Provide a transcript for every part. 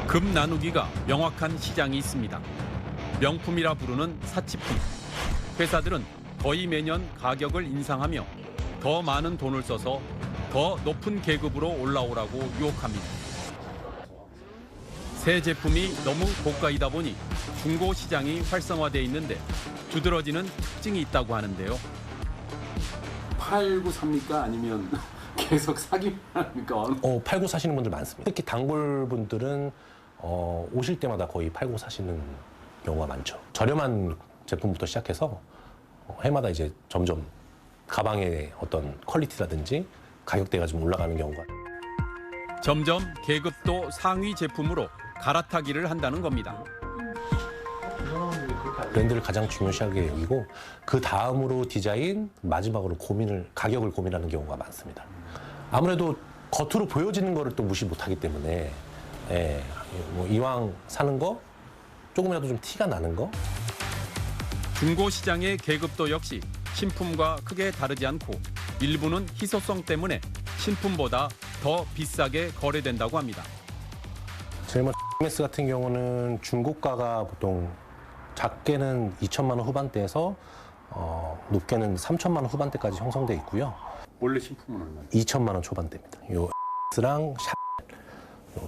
금 나누기가 명확한 시장이 있습니다. 명품이라 부르는 사치품. 회사들은 거의 매년 가격을 인상하며 더 많은 돈을 써서 더 높은 계급으로 올라오라고 유혹합니다. 새 제품이 너무 고가이다 보니 중고 시장이 활성화돼 있는데 두드러지는 특징이 있다고 하는데요. 팔고 삽니까? 아니면 계속 사기만 합니까? 팔고 사시는 분들 많습니다. 특히 단골 분들은 오실 때마다 거의 팔고 사시는 경우가 많죠. 저렴한 제품부터 시작해서 해마다 이제 점점 가방의 어떤 퀄리티라든지 가격대가 좀 올라가는 경우가. 점점 계급도 상위 제품으로 갈아타기를 한다는 겁니다. 브랜드를 가장 중요시하게 여기고 그 다음으로 디자인, 마지막으로 가격을 고민하는 경우가 많습니다. 아무래도 겉으로 보여지는 거를 또 무시 못하기 때문에 뭐 이왕 사는 거 조금이라도 좀 티가 나는 거. 중고 시장의 계급도 역시 신품과 크게 다르지 않고 일부는 희소성 때문에 신품보다 더 비싸게 거래된다고 합니다. 제일 먼저 MS 같은 경우는 중고가가 보통 작게는 2천만 원 후반대에서 높게는 3천만 원 후반대까지 형성돼 있고요. 원래 신품은 얼마예요? 2천만 원 초반대입니다. 요 X랑 샵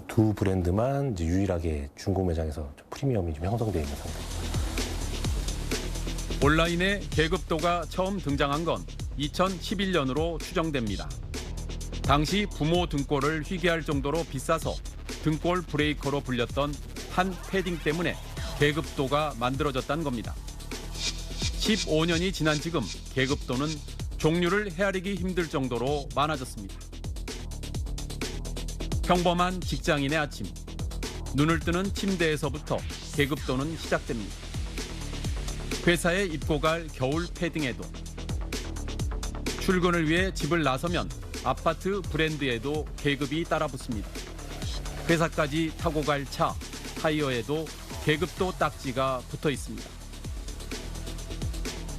두 브랜드만 이제 유일하게 중고 매장에서 프리미엄이 좀 형성되어 있는 상태입니다. 온라인에 계급도가 처음 등장한 건 2011년으로 추정됩니다. 당시 부모 등골을 휘게할 정도로 비싸서 등골 브레이커로 불렸던 한 패딩 때문에 계급도가 만들어졌다는 겁니다. 15년이 지난 지금 계급도는 종류를 헤아리기 힘들 정도로 많아졌습니다. 평범한 직장인의 아침, 눈을 뜨는 침대에서부터 계급도는 시작됩니다. 회사에 입고 갈 겨울 패딩에도, 출근을 위해 집을 나서면 아파트 브랜드에도 계급이 따라붙습니다. 회사까지 타고 갈 차, 타이어에도 계급도 딱지가 붙어 있습니다.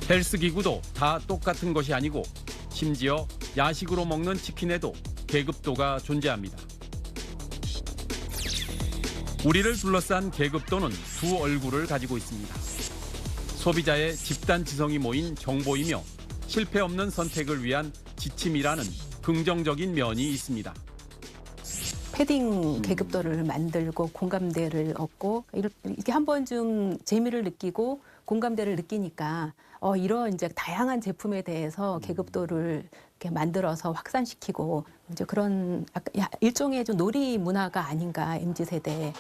헬스기구도 다 똑같은 것이 아니고 심지어 야식으로 먹는 치킨에도 계급도가 존재합니다. 우리를 둘러싼 계급도는 두 얼굴을 가지고 있습니다. 소비자의 집단 지성이 모인 정보이며 실패 없는 선택을 위한 지침이라는 긍정적인 면이 있습니다. 패딩 계급도를 만들고 공감대를 얻고 이렇게 한 번쯤 재미를 느끼고 공감대를 느끼니까 이런 이제 다양한 제품에 대해서 계급도를 이렇게 만들어서 확산시키고 이제 그런 일종의 좀 놀이 문화가 아닌가 MZ 세대.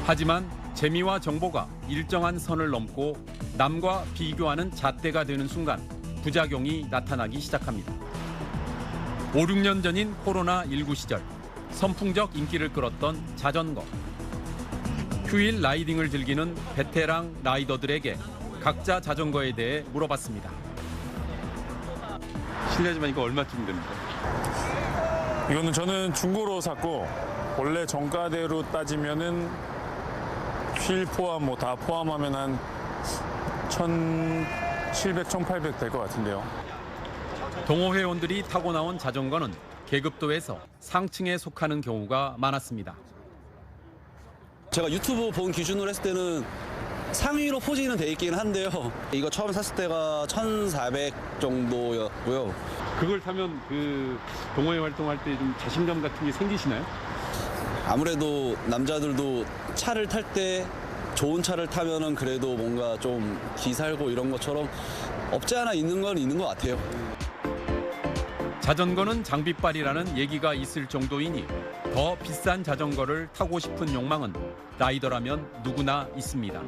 하지만 재미와 정보가 일정한 선을 넘고 남과 비교하는 잣대가 되는 순간 부작용이 나타나기 시작합니다. 5, 6년 전인 코로나19 시절 선풍적 인기를 끌었던 자전거. 휴일 라이딩을 즐기는 베테랑 라이더들에게 각자 자전거에 대해 물어봤습니다. 실례지만 이거 얼마쯤 됩니까? 이거는 저는 중고로 샀고 원래 정가대로 따지면은 휠 포함 뭐 다 포함하면 한 1,700, 1,800 될 것 같은데요. 동호회원들이 타고 나온 자전거는 계급도에서 상층에 속하는 경우가 많았습니다. 제가 유튜브 본 기준으로 했을 때는 상위로 포진은 돼 있긴 한데요. 이거 처음 샀을 때가 1,400 정도였고요. 그걸 타면 그 동호회 활동할 때 좀 자신감 같은 게 생기시나요? 아무래도 남자들도 차를 탈 때 좋은 차를 타면은 그래도 뭔가 좀 기살고 이런 것처럼 없지 않아 있는 건 있는 것 같아요. 자전거는 장비빨이라는 얘기가 있을 정도이니 더 비싼 자전거를 타고 싶은 욕망은 라이더라면 누구나 있습니다.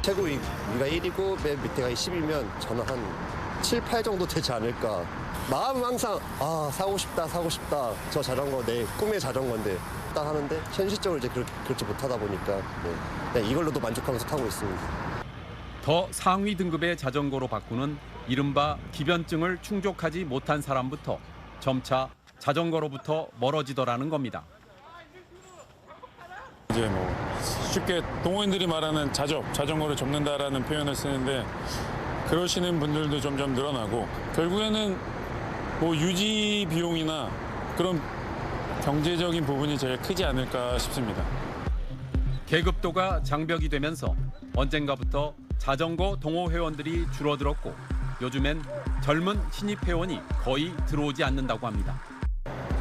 최고 위가 1이고 맨 밑에가 10이면 저는 한 7, 8 정도 되지 않을까. 마음은 항상 사고 싶다. 저 자전거 내 꿈의 자전거인데 딱 하는데 현실적으로 이제 그렇지 못하다 보니까 그냥 이걸로도 만족하면서 타고 있습니다. 더 상위 등급의 자전거로 바꾸는 이른바 기변증을 충족하지 못한 사람부터 점차 자전거로부터 멀어지더라는 겁니다. 이제 뭐 쉽게 동호인들이 말하는 자전거를 접는다라는 표현을 쓰는데 그러시는 분들도 점점 늘어나고 결국에는 뭐 유지 비용이나 그런 경제적인 부분이 제일 크지 않을까 싶습니다. 계급도가 장벽이 되면서 언젠가부터 자전거 동호 회원들이 줄어들었고 요즘엔 젊은 신입 회원이 거의 들어오지 않는다고 합니다.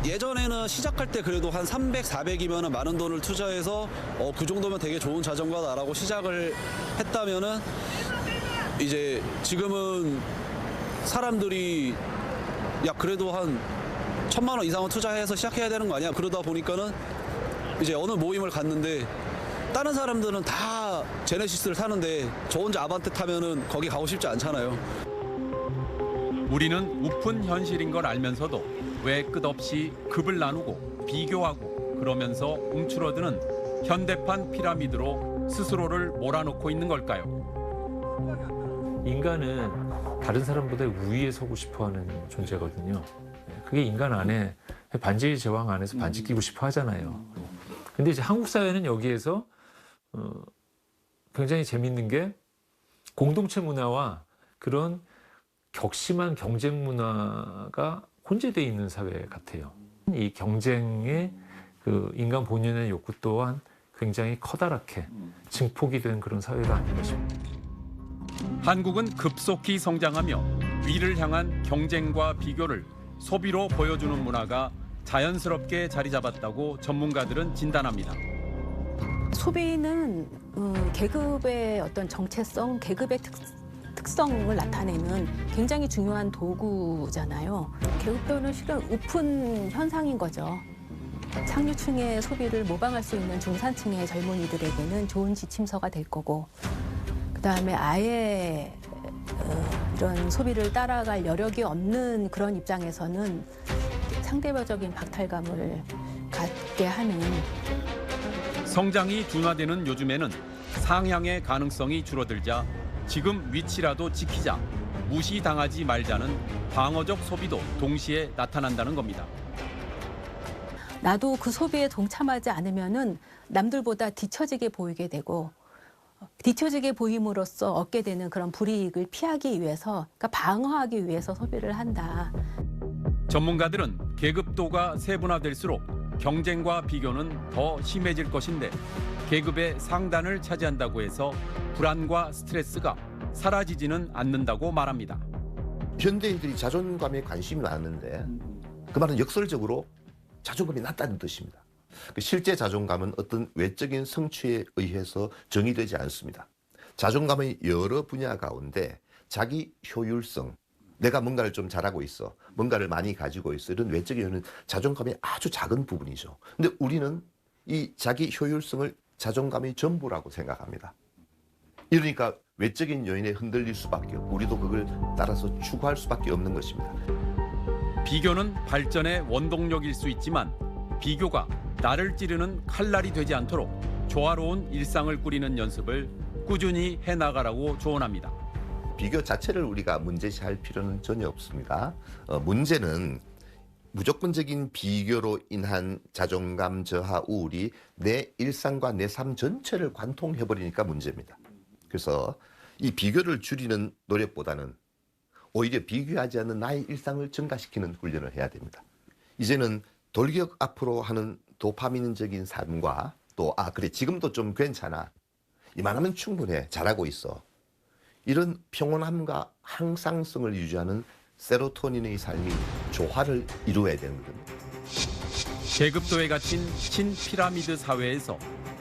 예전에는 시작할 때 그래도 한 300, 400이면 많은 돈을 투자해서 그 정도면 되게 좋은 자전거다라고 시작을 했다면은 이제 지금은 사람들이 야 그래도 한 1,000만 원 이상은 투자해서 시작해야 되는 거 아니야? 그러다 보니까는 이제 어느 모임을 갔는데 다른 사람들은 다 제네시스를 타는데 저 혼자 아반떼 타면은 거기 가고 싶지 않잖아요. 우리는 우픈 현실인 걸 알면서도 왜 끝없이 급을 나누고 비교하고 그러면서 움츠러드는 현대판 피라미드로 스스로를 몰아넣고 있는 걸까요? 인간은 다른 사람보다 우위에 서고 싶어하는 존재거든요. 그게 인간 안에 반지의 제왕 안에서 반지 끼고 싶어 하잖아요. 근데 이제 한국 사회는 여기에서 굉장히 재밌는 게 공동체 문화와 그런 격심한 경쟁 문화가 혼재되어 있는 사회 같아요. 이 경쟁의 그 인간 본연의 욕구 또한 굉장히 커다랗게 증폭이 된 그런 사회가 아닌가 싶습니다. 한국은 급속히 성장하며 위를 향한 경쟁과 비교를 소비로 보여주는 문화가 자연스럽게 자리 잡았다고 전문가들은 진단합니다. 소비는 계급의 어떤 정체성, 계급의 특성을 나타내는 굉장히 중요한 도구잖아요. 계급표는 실은 우픈 현상인 거죠. 상류층의 소비를 모방할 수 있는 중산층의 젊은이들에게는 좋은 지침서가 될 거고, 그다음에 아예 이런 소비를 따라갈 여력이 없는 그런 입장에서는 상대적인 박탈감을 갖게 하는. 성장이 둔화되는 요즘에는 상향의 가능성이 줄어들자 지금 위치라도 지키자, 무시당하지 말자는 방어적 소비도 동시에 나타난다는 겁니다. 나도 그 소비에 동참하지 않으면은 남들보다 뒤처지게 보이게 되고, 뒤처지게 보임으로써 얻게 되는 그런 불이익을 피하기 위해서, 그러니까 방어하기 위해서 소비를 한다. 전문가들은 계급도가 세분화될수록 경쟁과 비교는 더 심해질 것인데 계급의 상단을 차지한다고 해서 불안과 스트레스가 사라지지는 않는다고 말합니다. 현대인들이 자존감에 관심이 많은데 그 말은 역설적으로 자존감이 낮다는 뜻입니다. 실제 자존감은 어떤 외적인 성취에 의해서 정의되지 않습니다. 자존감의 여러 분야 가운데 자기 효율성, 내가 뭔가를 좀 잘하고 있어, 뭔가를 많이 가지고 있어, 이런 외적인 요인은 자존감의 아주 작은 부분이죠. 근데 우리는 이 자기 효율성을 자존감의 전부라고 생각합니다. 이러니까 외적인 요인에 흔들릴 수밖에 없고 우리도 그걸 따라서 추구할 수밖에 없는 것입니다. 비교는 발전의 원동력일 수 있지만 비교가 나를 찌르는 칼날이 되지 않도록 조화로운 일상을 꾸리는 연습을 꾸준히 해나가라고 조언합니다. 비교 자체를 우리가 문제시할 필요는 전혀 없습니다. 문제는 무조건적인 비교로 인한 자존감 저하 우울이 내 일상과 내 삶 전체를 관통해버리니까 문제입니다. 그래서 이 비교를 줄이는 노력보다는 오히려 비교하지 않는 나의 일상을 증가시키는 훈련을 해야 됩니다. 이제는 돌격 앞으로 하는 도파민적인 삶과 또 그래 지금도 좀 괜찮아, 이만하면 충분해, 잘하고 있어, 이런 평온함과 항상성을 유지하는 세로토닌의 삶이 조화를 이루어야 되거든요. 계급도에 갇힌 신피라미드 사회에서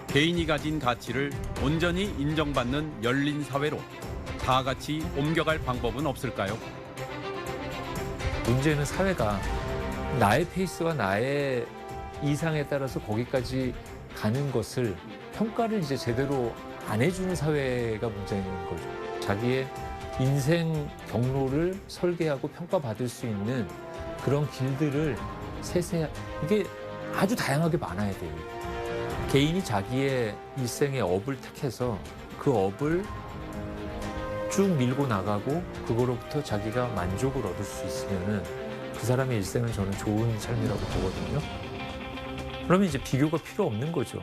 개인이 가진 가치를 온전히 인정받는 열린 사회로 다 같이 옮겨갈 방법은 없을까요? 문제는 사회가 나의 페이스와 나의 이상에 따라서 거기까지 가는 것을 평가를 이제 제대로 안 해주는 사회가 문제인 거죠. 자기의 인생 경로를 설계하고 평가받을 수 있는 그런 길들을 이게 아주 다양하게 많아야 돼요. 개인이 자기의 일생의 업을 택해서 그 업을 쭉 밀고 나가고 그거로부터 자기가 만족을 얻을 수 있으면은 그 사람의 일생은 저는 좋은 삶이라고 보거든요. 그러면 이제 비교가 필요 없는 거죠.